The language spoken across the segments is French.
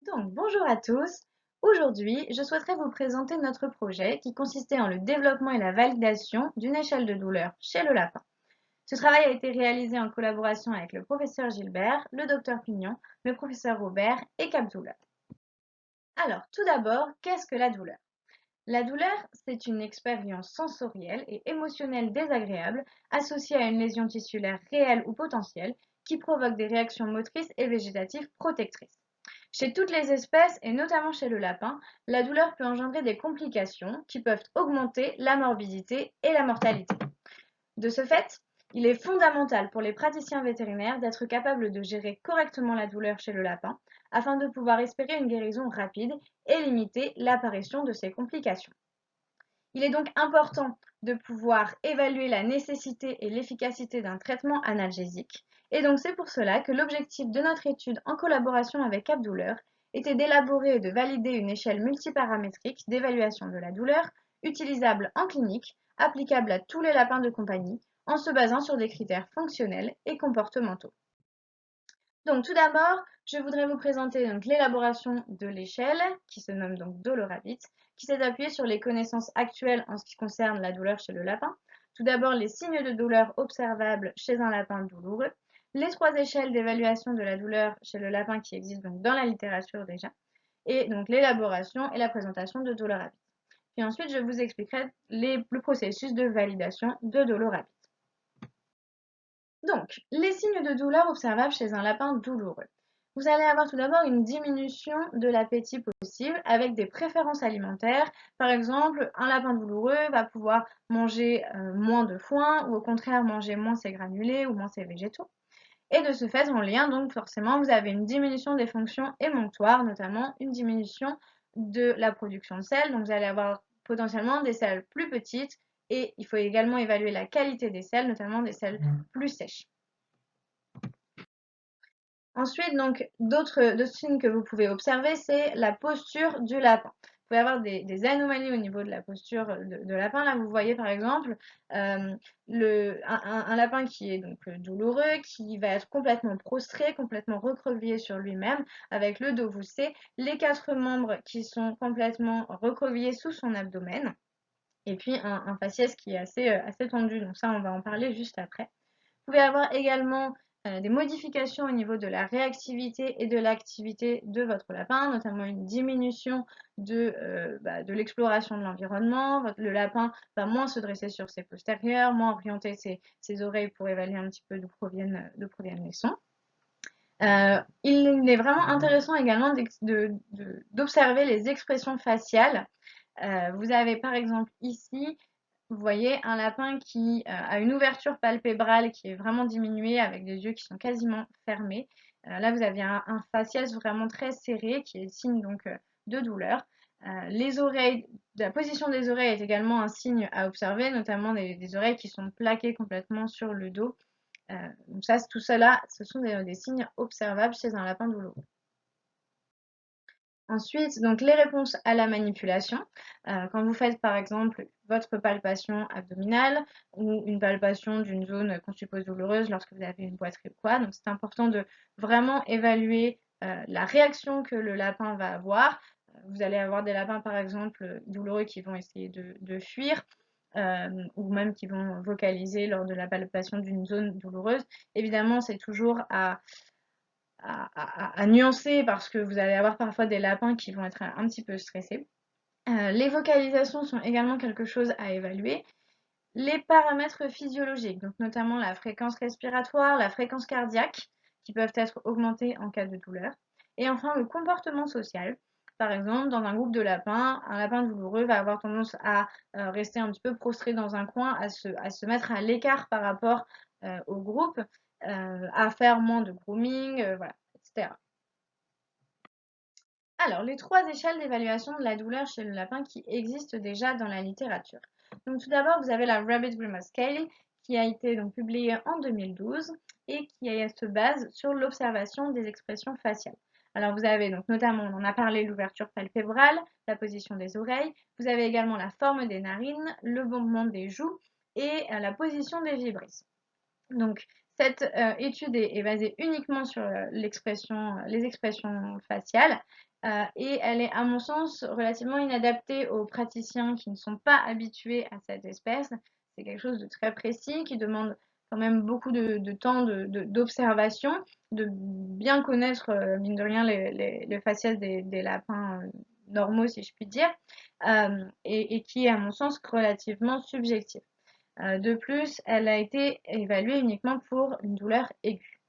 Donc, bonjour à tous. Aujourd'hui, je souhaiterais vous présenter notre projet qui consistait en le développement et la validation d'une échelle de douleur chez le lapin. Ce travail a été réalisé en collaboration avec le professeur Gilbert, le docteur Pignon, le professeur Robert et Capdoula. Alors, tout d'abord, qu'est-ce que la douleur? La douleur, c'est une expérience sensorielle et émotionnelle désagréable associée à une lésion tissulaire réelle ou potentielle qui provoque des réactions motrices et végétatives protectrices. Chez toutes les espèces, et notamment chez le lapin, la douleur peut engendrer des complications qui peuvent augmenter la morbidité et la mortalité. De ce fait, il est fondamental pour les praticiens vétérinaires d'être capables de gérer correctement la douleur chez le lapin afin de pouvoir espérer une guérison rapide et limiter l'apparition de ces complications. Il est donc important de pouvoir évaluer la nécessité et l'efficacité d'un traitement analgésique. Et donc c'est pour cela que l'objectif de notre étude en collaboration avec Capdouleur était d'élaborer et de valider une échelle multiparamétrique d'évaluation de la douleur utilisable en clinique, applicable à tous les lapins de compagnie, en se basant sur des critères fonctionnels et comportementaux. Donc tout d'abord, je voudrais vous présenter l'élaboration de l'échelle, qui se nomme donc Dolorabit, qui s'est appuyée sur les connaissances actuelles en ce qui concerne la douleur chez le lapin. Tout d'abord, les signes de douleur observables chez un lapin douloureux, les trois échelles d'évaluation de la douleur chez le lapin qui existent donc dans la littérature déjà, et donc l'élaboration et la présentation de Dolorabit. Puis ensuite, je vous expliquerai le processus de validation de Dolorabit. Donc, les signes de douleur observables chez un lapin douloureux. Vous allez avoir tout d'abord une diminution de l'appétit possible avec des préférences alimentaires. Par exemple, un lapin douloureux va pouvoir manger moins de foin ou au contraire manger moins ses granulés ou moins ses végétaux. Et de ce fait, en lien, donc forcément, vous avez une diminution des fonctions émonctoires, notamment une diminution de la production de sel. Donc, vous allez avoir potentiellement des selles plus petites et il faut également évaluer la qualité des selles, notamment des selles plus sèches. Ensuite, donc, d'autres signes que vous pouvez observer, c'est la posture du lapin. Vous pouvez avoir des anomalies au niveau de la posture de lapin. Là, vous voyez par exemple un lapin qui est donc douloureux, qui va être complètement prostré, complètement recroquevillé sur lui-même, avec le dos voussé, les quatre membres qui sont complètement recroquevillés sous son abdomen, et puis un faciès qui est assez tendu. Donc ça, on va en parler juste après. Vous pouvez avoir également des modifications au niveau de la réactivité et de l'activité de votre lapin, notamment une diminution de l'exploration de l'environnement. Le lapin va moins se dresser sur ses postérieurs, moins orienter ses oreilles pour évaluer un petit peu d'où proviennent les sons. Il est vraiment intéressant également d'observer les expressions faciales. Vous avez par exemple ici, vous voyez un lapin qui a une ouverture palpébrale qui est vraiment diminuée avec des yeux qui sont quasiment fermés. Là, vous avez un faciès vraiment très serré qui est signe donc de douleur. Les oreilles, la position des oreilles est également un signe à observer, notamment des oreilles qui sont plaquées complètement sur le dos. Donc ça, tout cela, ce sont des signes observables chez un lapin douloureux. Ensuite, donc les réponses à la manipulation. Quand vous faites par exemple votre palpation abdominale ou une palpation d'une zone qu'on suppose douloureuse lorsque vous avez une boiterie ou quoi. Donc c'est important de vraiment évaluer la réaction que le lapin va avoir. Vous allez avoir des lapins par exemple douloureux qui vont essayer de fuir. Ou même qui vont vocaliser lors de la palpation d'une zone douloureuse. Évidemment, c'est toujours à nuancer parce que vous allez avoir parfois des lapins qui vont être un petit peu stressés. Les vocalisations sont également quelque chose à évaluer. Les paramètres physiologiques, donc notamment la fréquence respiratoire, la fréquence cardiaque, qui peuvent être augmentées en cas de douleur. Et enfin, le comportement social. Par exemple, dans un groupe de lapins, un lapin douloureux va avoir tendance à rester un petit peu prostré dans un coin, à se mettre à l'écart par rapport au groupe, à faire moins de grooming, voilà, etc. Alors, les trois échelles d'évaluation de la douleur chez le lapin qui existent déjà dans la littérature. Donc, tout d'abord, vous avez la Rabbit Grimace Scale qui a été donc publiée en 2012 et qui se base sur l'observation des expressions faciales. Alors, vous avez donc notamment, on en a parlé, l'ouverture palpébrale, la position des oreilles. Vous avez également la forme des narines, le bombement des joues et la position des vibrisses. Donc, cette étude est basée uniquement sur les expressions faciales et elle est, à mon sens, relativement inadaptée aux praticiens qui ne sont pas habitués à cette espèce. C'est quelque chose de très précis qui demande quand même beaucoup de temps d'observation, de bien connaître, mine de rien, les faciès des lapins normaux, si je puis dire, et qui est, à mon sens, relativement subjectif. De plus, elle a été évaluée uniquement pour une douleur aiguë.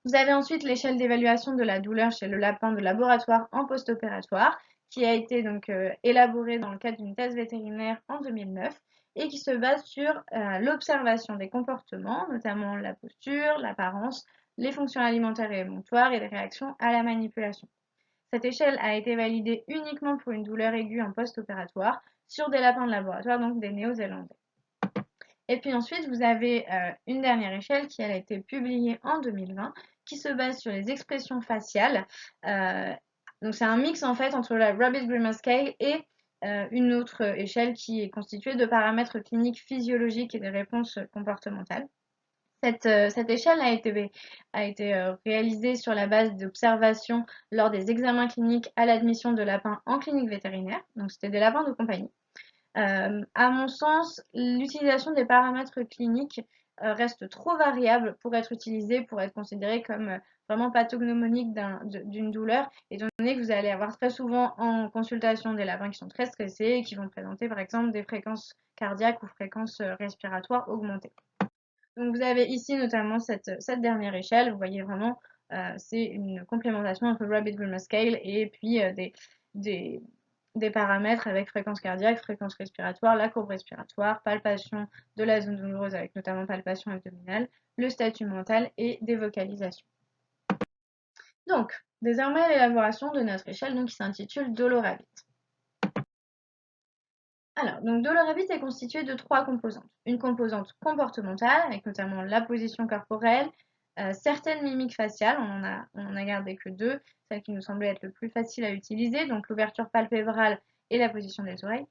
Vous avez ensuite l'échelle d'évaluation de la douleur chez le lapin de laboratoire en post-opératoire, qui a été donc élaborée dans le cadre d'une thèse vétérinaire en 2009 et qui se base sur l'observation des comportements, notamment la posture, l'apparence, les fonctions alimentaires et émonctoires et les réactions à la manipulation. Cette échelle a été validée uniquement pour une douleur aiguë en post-opératoire sur des lapins de laboratoire, donc des Néo-Zélandais. Et puis ensuite, vous avez une dernière échelle qui elle, a été publiée en 2020, qui se base sur les expressions faciales. Donc c'est un mix en fait entre la Rabbit Grimace Scale et une autre échelle qui est constituée de paramètres cliniques physiologiques et des réponses comportementales. Cette échelle a été réalisée sur la base d'observations lors des examens cliniques à l'admission de lapins en clinique vétérinaire. Donc c'était des lapins de compagnie. À mon sens, l'utilisation des paramètres cliniques reste trop variable pour être utilisée, pour être considérée comme vraiment pathognomonique d'une douleur, étant donné que vous allez avoir très souvent en consultation des lapins qui sont très stressés et qui vont présenter par exemple des fréquences cardiaques ou fréquences respiratoires augmentées. Donc vous avez ici notamment cette dernière échelle, vous voyez vraiment, c'est une complémentation entre le Rabbit Grimace Scale et puis des, des paramètres avec fréquence cardiaque, fréquence respiratoire, la courbe respiratoire, palpation de la zone douloureuse avec notamment palpation abdominale, le statut mental et des vocalisations. Donc, désormais l'élaboration de notre échelle donc, qui s'intitule Dolorabit. Alors, donc Dolorabit est constitué de 3 composantes. Une composante comportementale, avec notamment la position corporelle, certaines mimiques faciales, on en a gardé que 2, celle qui nous semblait être le plus facile à utiliser, donc l'ouverture palpébrale et la position des oreilles.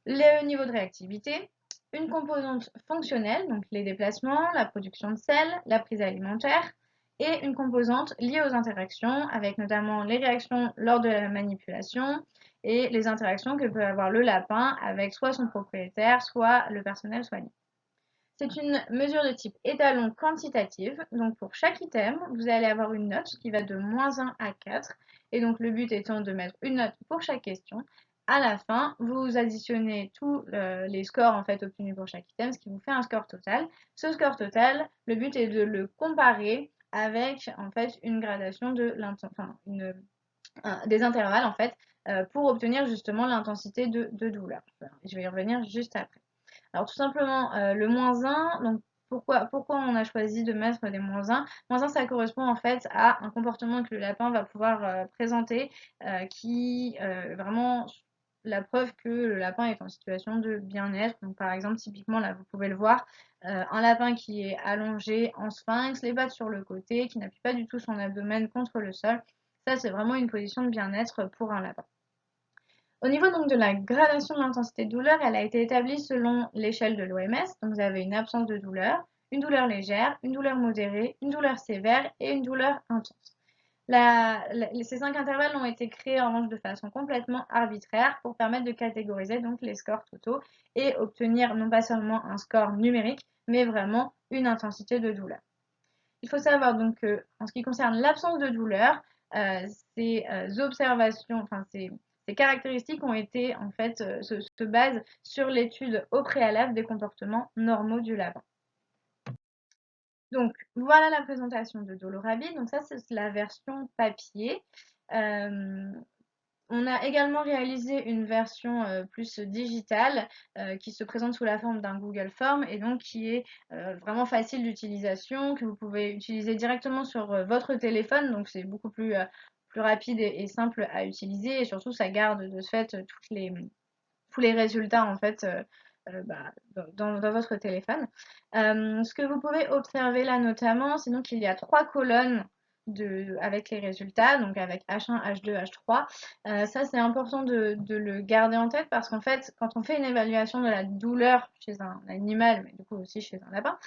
Le niveau de réactivité, une composante fonctionnelle, donc les déplacements, la production de sel, la prise alimentaire, et une composante liée aux interactions, avec notamment les réactions lors de la manipulation et les interactions que peut avoir le lapin avec soit son propriétaire, soit le personnel soignant. C'est une mesure de type étalon quantitative, donc pour chaque item, vous allez avoir une note qui va de -1 à 4, et donc le but étant de mettre une note pour chaque question. À la fin, vous additionnez tous les scores en fait obtenus pour chaque item, ce qui vous fait un score total. Ce score total, le but est de le comparer avec en fait une gradation de des intervalles en fait pour obtenir justement l'intensité de douleur. Je vais y revenir juste après. Alors tout simplement le -1, donc pourquoi on a choisi de mettre des -1? -1 ça correspond en fait à un comportement que le lapin va pouvoir présenter qui vraiment la preuve que le lapin est en situation de bien-être. Donc par exemple typiquement là vous pouvez le voir, un lapin qui est allongé en sphinx, les pattes sur le côté, qui n'appuie pas du tout son abdomen contre le sol. Ça c'est vraiment une position de bien-être pour un lapin. Au niveau donc de la gradation de l'intensité de douleur, elle a été établie selon l'échelle de l'OMS. Donc vous avez une absence de douleur, une douleur légère, une douleur modérée, une douleur sévère et une douleur intense. Ces 5 intervalles ont été créés en revanche de façon complètement arbitraire pour permettre de catégoriser donc les scores totaux et obtenir non pas seulement un score numérique, mais vraiment une intensité de douleur. Il faut savoir donc que en ce qui concerne l'absence de douleur, ces observations, enfin ces caractéristiques ont été en fait se basent sur l'étude au préalable des comportements normaux du lapin. Donc voilà la présentation de Dolorabit. Donc ça c'est la version papier. On a également réalisé une version plus digitale qui se présente sous la forme d'un Google Form et donc qui est vraiment facile d'utilisation, que vous pouvez utiliser directement sur votre téléphone. Donc c'est beaucoup plus rapide et simple à utiliser et surtout ça garde de ce fait tous les résultats en fait dans votre téléphone. Ce que vous pouvez observer là notamment, c'est donc qu'il y a 3 colonnes avec les résultats, donc avec H1, H2, H3. Ça, c'est important de le garder en tête parce qu'en fait, quand on fait une évaluation de la douleur chez un animal, mais du coup aussi chez un lapin,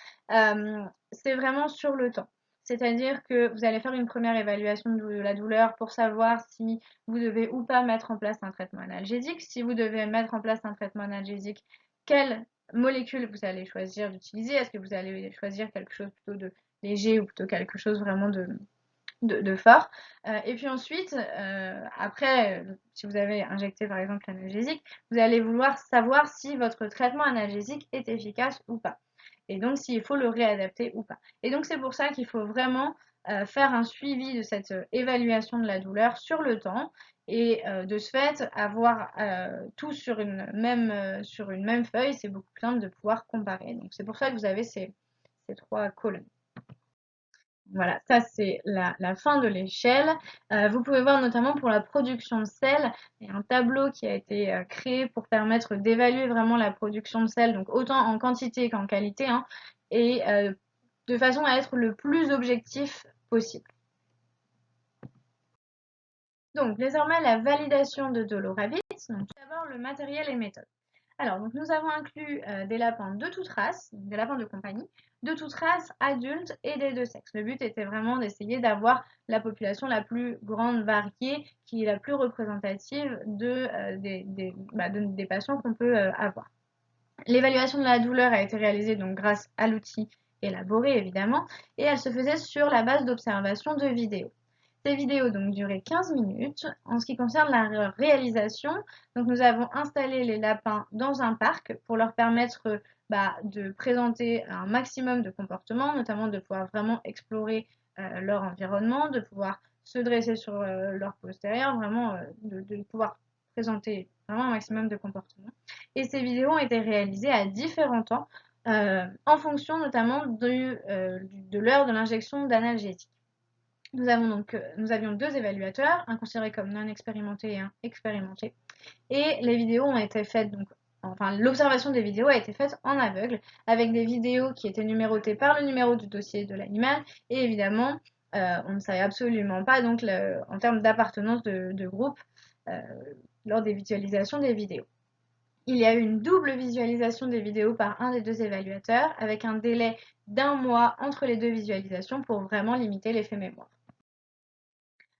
c'est vraiment sur le temps. C'est-à-dire que vous allez faire une première évaluation de la douleur pour savoir si vous devez ou pas mettre en place un traitement analgésique. Si vous devez mettre en place un traitement analgésique, quelle molécule vous allez choisir d'utiliser? Est-ce que vous allez choisir quelque chose plutôt de léger ou plutôt quelque chose vraiment de fort? Et puis ensuite, après, si vous avez injecté par exemple l'analgésique, vous allez vouloir savoir si votre traitement analgésique est efficace ou pas. Et donc s'il faut le réadapter ou pas. Et donc c'est pour ça qu'il faut vraiment faire un suivi de cette évaluation de la douleur sur le temps et de ce fait avoir tout sur sur une même feuille, c'est beaucoup plus simple de pouvoir comparer. Donc c'est pour ça que vous avez ces trois colonnes. Voilà, ça c'est la fin de l'échelle. Vous pouvez voir notamment pour la production de sel, il y a un tableau qui a été créé pour permettre d'évaluer vraiment la production de sel, donc autant en quantité qu'en qualité, hein, et de façon à être le plus objectif possible. Donc désormais la validation de Dolorabit, donc tout d'abord le matériel et méthode. Alors, donc nous avons inclus des lapins de toute race, des lapins de compagnie, de toute race, adultes et des deux sexes. Le but était vraiment d'essayer d'avoir la population la plus grande variée, qui est la plus représentative des patients qu'on peut avoir. L'évaluation de la douleur a été réalisée donc grâce à l'outil élaboré évidemment, et elle se faisait sur la base d'observation de vidéos. Ces vidéos donc duraient 15 minutes. En ce qui concerne la réalisation, donc nous avons installé les lapins dans un parc pour leur permettre de présenter un maximum de comportements, notamment de pouvoir vraiment explorer leur environnement, de pouvoir se dresser sur leur postérieur, vraiment de pouvoir présenter vraiment un maximum de comportements. Et ces vidéos ont été réalisées à différents temps, en fonction notamment de l'heure de l'injection d'analgésique. Nous avions deux évaluateurs, un considéré comme non expérimenté et un expérimenté. Et les vidéos ont été faites, l'observation des vidéos a été faite en aveugle, avec des vidéos qui étaient numérotées par le numéro du dossier de l'animal. Et évidemment, on ne savait absolument pas, donc, en termes d'appartenance de groupe, euh, lors des visualisations des vidéos. Il y a eu une double visualisation des vidéos par un des deux évaluateurs, avec un délai d'1 mois entre les deux visualisations pour vraiment limiter l'effet mémoire.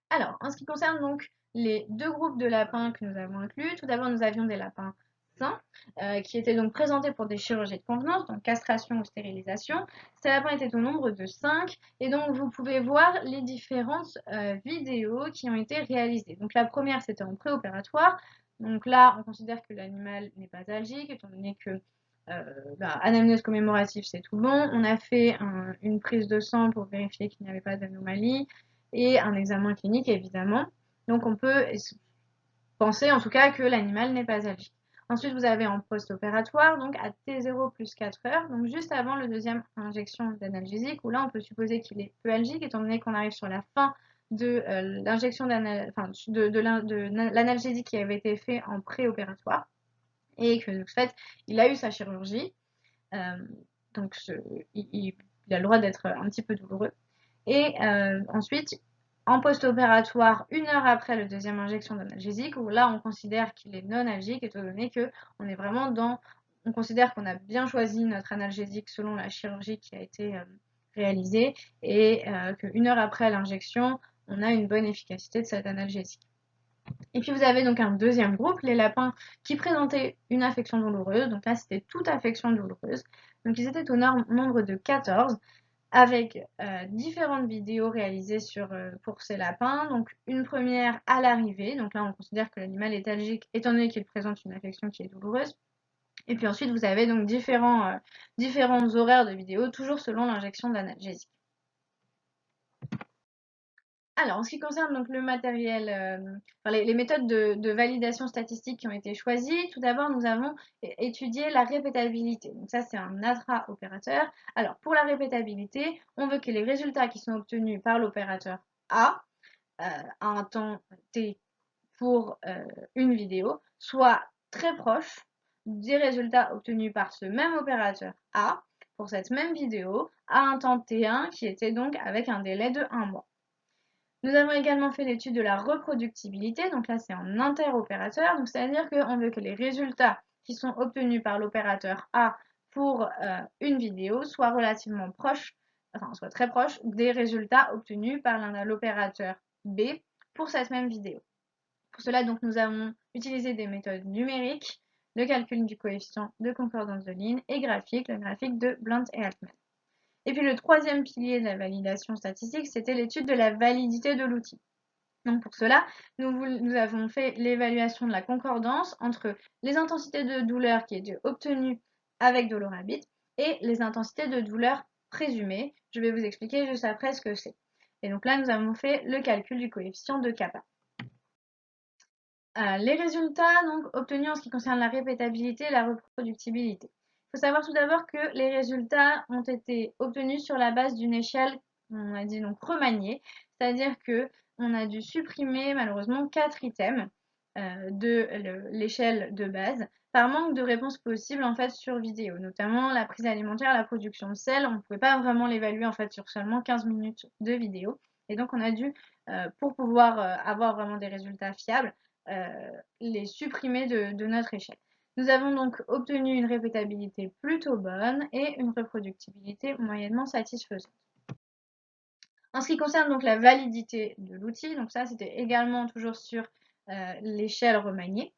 Alors, en ce qui concerne donc les deux groupes de lapins que nous avons inclus, tout d'abord nous avions des lapins sains qui étaient donc présentés pour des chirurgies de convenance, donc castration ou stérilisation. Ces lapins étaient au nombre de 5 et donc vous pouvez voir les différentes vidéos qui ont été réalisées. Donc la première c'était en préopératoire, donc là on considère que l'animal n'est pas algique étant donné que anamnèse commémorative c'est tout bon. On a fait une prise de sang pour vérifier qu'il n'y avait pas d'anomalie et un examen clinique évidemment. Donc on peut penser en tout cas que l'animal n'est pas algique. Ensuite vous avez en post-opératoire, donc à T0 plus 4 heures, donc juste avant le deuxième injection d'analgésique, où là on peut supposer qu'il est peu algique étant donné qu'on arrive sur la fin de l'injection de l'analgésique qui avait été fait en préopératoire et que de fait il a eu sa chirurgie, donc il a le droit d'être un petit peu douloureux. Et ensuite, en post-opératoire, 1 heure après la deuxième injection d'analgésique, où là on considère qu'il est non algique, étant donné qu'on est vraiment on considère qu'on a bien choisi notre analgésique selon la chirurgie qui a été réalisée, et qu'1 heure après l'injection, on a une bonne efficacité de cet analgésique. Et puis vous avez donc un deuxième groupe, les lapins qui présentaient une affection douloureuse, donc là c'était toute affection douloureuse, donc ils étaient au nombre de 14, avec différentes vidéos réalisées pour ces lapins. Donc une première à l'arrivée, donc là on considère que l'animal est algique étant donné qu'il présente une affection qui est douloureuse. Et puis ensuite vous avez donc différents horaires de vidéos, toujours selon l'injection d'analgésique. Alors, en ce qui concerne donc le matériel, les méthodes de validation statistique qui ont été choisies, tout d'abord, nous avons étudié la répétabilité. Donc ça, c'est un intra-opérateur. Alors, pour la répétabilité, on veut que les résultats qui sont obtenus par l'opérateur A, à un temps T pour une vidéo, soient très proches des résultats obtenus par ce même opérateur A pour cette même vidéo à un temps T1 qui était donc avec un délai de 1 mois. Nous avons également fait l'étude de la reproductibilité, donc là c'est en interopérateur, donc c'est-à-dire qu'on veut que les résultats qui sont obtenus par l'opérateur A pour une vidéo soient relativement proches soit très proche des résultats obtenus par l'opérateur B pour cette même vidéo. Pour cela, donc, nous avons utilisé des méthodes numériques, le calcul du coefficient de concordance de ligne et graphique, le graphique de Blunt et Altman. Et puis le troisième pilier de la validation statistique, c'était l'étude de la validité de l'outil. Donc pour cela, nous avons fait l'évaluation de la concordance entre les intensités de douleur qui étaient obtenues avec Dolorabit et les intensités de douleur présumées. Je vais vous expliquer juste après ce que c'est. Et donc là, nous avons fait le calcul du coefficient de kappa. Les résultats donc, obtenus en ce qui concerne la répétabilité et la reproductibilité. Il faut savoir tout d'abord que les résultats ont été obtenus sur la base d'une échelle, on a dit donc remaniée, c'est-à-dire qu'on a dû supprimer malheureusement 4 items de l'échelle de base par manque de réponses possibles en fait sur vidéo, notamment la prise alimentaire, la production de sel. On ne pouvait pas vraiment l'évaluer en fait sur seulement 15 minutes de vidéo. Et donc on a dû, pour pouvoir avoir vraiment des résultats fiables, les supprimer de notre échelle. Nous avons donc obtenu une répétabilité plutôt bonne et une reproductibilité moyennement satisfaisante. En ce qui concerne donc la validité de l'outil, donc ça c'était également toujours sur l'échelle remaniée.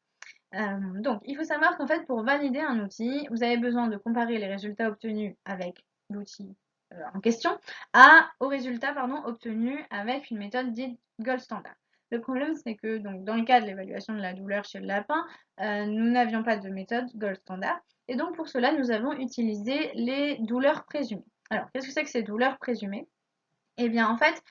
Donc il faut savoir qu'en fait pour valider un outil, vous avez besoin de comparer les résultats obtenus avec l'outil en question aux résultats obtenus avec une méthode dite gold standard. Le problème, c'est que donc, dans le cas de l'évaluation de la douleur chez le lapin, nous n'avions pas de méthode gold standard. Et donc, pour cela, nous avons utilisé les douleurs présumées. Alors, qu'est-ce que c'est que ces douleurs présumées? Eh bien, en fait,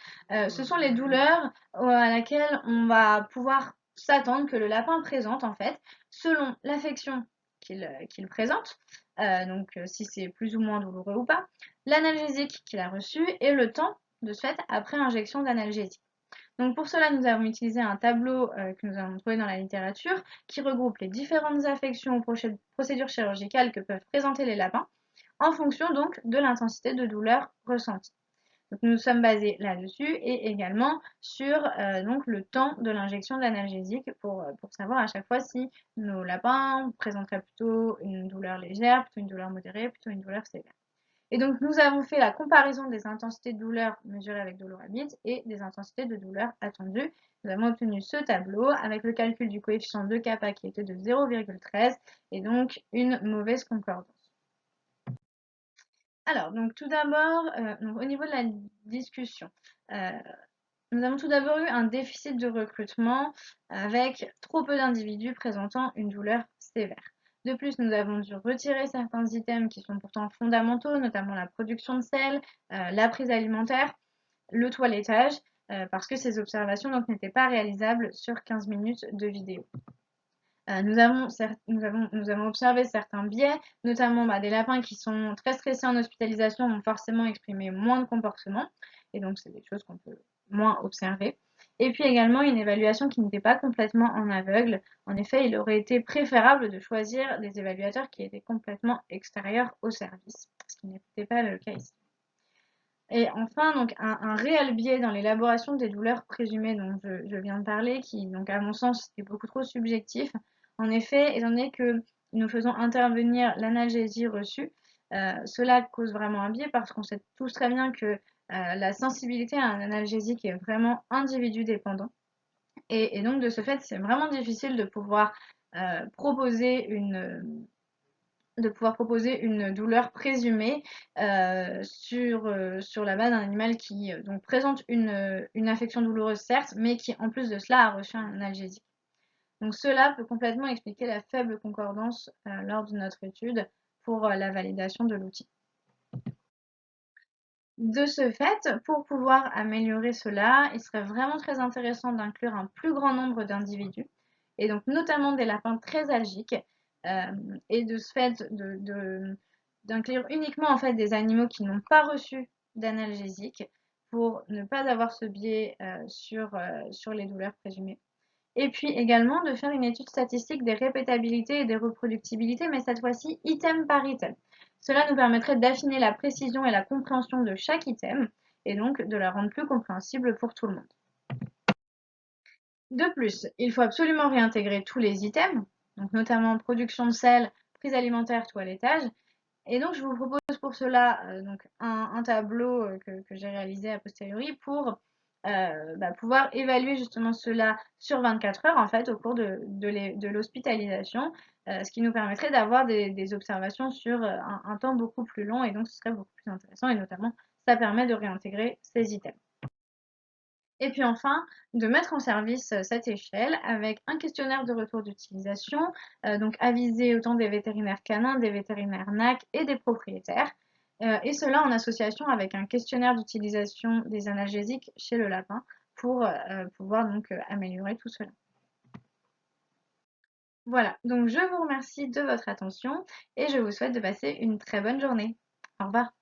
ce sont les douleurs à laquelle on va pouvoir s'attendre que le lapin présente, en fait, selon l'affection qu'il présente, donc si c'est plus ou moins douloureux ou pas, l'analgésique qu'il a reçu et le temps de ce fait après injection d'analgésique. Donc pour cela, nous avons utilisé un tableau que nous avons trouvé dans la littérature qui regroupe les différentes affections ou procédures chirurgicales que peuvent présenter les lapins en fonction donc de l'intensité de douleur ressentie. Donc, nous sommes basés là-dessus et également sur donc, le temps de l'injection d'analgésique pour savoir à chaque fois si nos lapins présenteraient plutôt une douleur légère, plutôt une douleur modérée, plutôt une douleur sévère. Et donc, nous avons fait la comparaison des intensités de douleur mesurées avec Dolorabit et des intensités de douleur attendues. Nous avons obtenu ce tableau avec le calcul du coefficient de kappa qui était de 0,13 et donc une mauvaise concordance. Alors, donc tout d'abord, au niveau de la discussion, nous avons tout d'abord eu un déficit de recrutement avec trop peu d'individus présentant une douleur sévère. De plus, nous avons dû retirer certains items qui sont pourtant fondamentaux, notamment la production de sel, la prise alimentaire, le toilettage, parce que ces observations n'étaient pas réalisables sur 15 minutes de vidéo. Nous avons observé certains biais, notamment des lapins qui sont très stressés en hospitalisation vont forcément exprimer moins de comportements, et donc c'est des choses qu'on peut moins observer. Et puis également une évaluation qui n'était pas complètement en aveugle. En effet, il aurait été préférable de choisir des évaluateurs qui étaient complètement extérieurs au service, ce qui n'était pas le cas ici. Et enfin, donc, un réel biais dans l'élaboration des douleurs présumées dont je viens de parler, qui, donc, à mon sens, est beaucoup trop subjectif. En effet, étant donné que nous faisons intervenir l'analgésie reçue, cela cause vraiment un biais parce qu'on sait tous très bien que la sensibilité à un analgésique est vraiment individu dépendant. Et donc, de ce fait, c'est vraiment difficile de pouvoir proposer une douleur présumée sur la base d'un animal qui donc présente une affection douloureuse certes, mais qui en plus de cela a reçu un analgésique. Donc cela peut complètement expliquer la faible concordance lors de notre étude pour la validation de l'outil. De ce fait, pour pouvoir améliorer cela, il serait vraiment très intéressant d'inclure un plus grand nombre d'individus, et donc notamment des lapins très algiques, et de ce fait d'inclure uniquement en fait des animaux qui n'ont pas reçu d'analgésique pour ne pas avoir ce biais sur les douleurs présumées. Et puis également de faire une étude statistique des répétabilités et des reproductibilités, mais cette fois-ci item par item. Cela nous permettrait d'affiner la précision et la compréhension de chaque item et donc de la rendre plus compréhensible pour tout le monde. De plus, il faut absolument réintégrer tous les items, donc notamment production de sel, prise alimentaire, toilettage. Et donc je vous propose pour cela donc un tableau que j'ai réalisé a posteriori pour pouvoir évaluer justement cela sur 24 heures en fait au cours de l'hospitalisation, ce qui nous permettrait d'avoir des observations sur un temps beaucoup plus long et donc ce serait beaucoup plus intéressant et notamment ça permet de réintégrer ces items. Et puis enfin, de mettre en service cette échelle avec un questionnaire de retour d'utilisation, donc aviser autant des vétérinaires canins, des vétérinaires NAC et des propriétaires, et cela en association avec un questionnaire d'utilisation des analgésiques chez le lapin pour pouvoir donc améliorer tout cela. Voilà, donc je vous remercie de votre attention et je vous souhaite de passer une très bonne journée. Au revoir.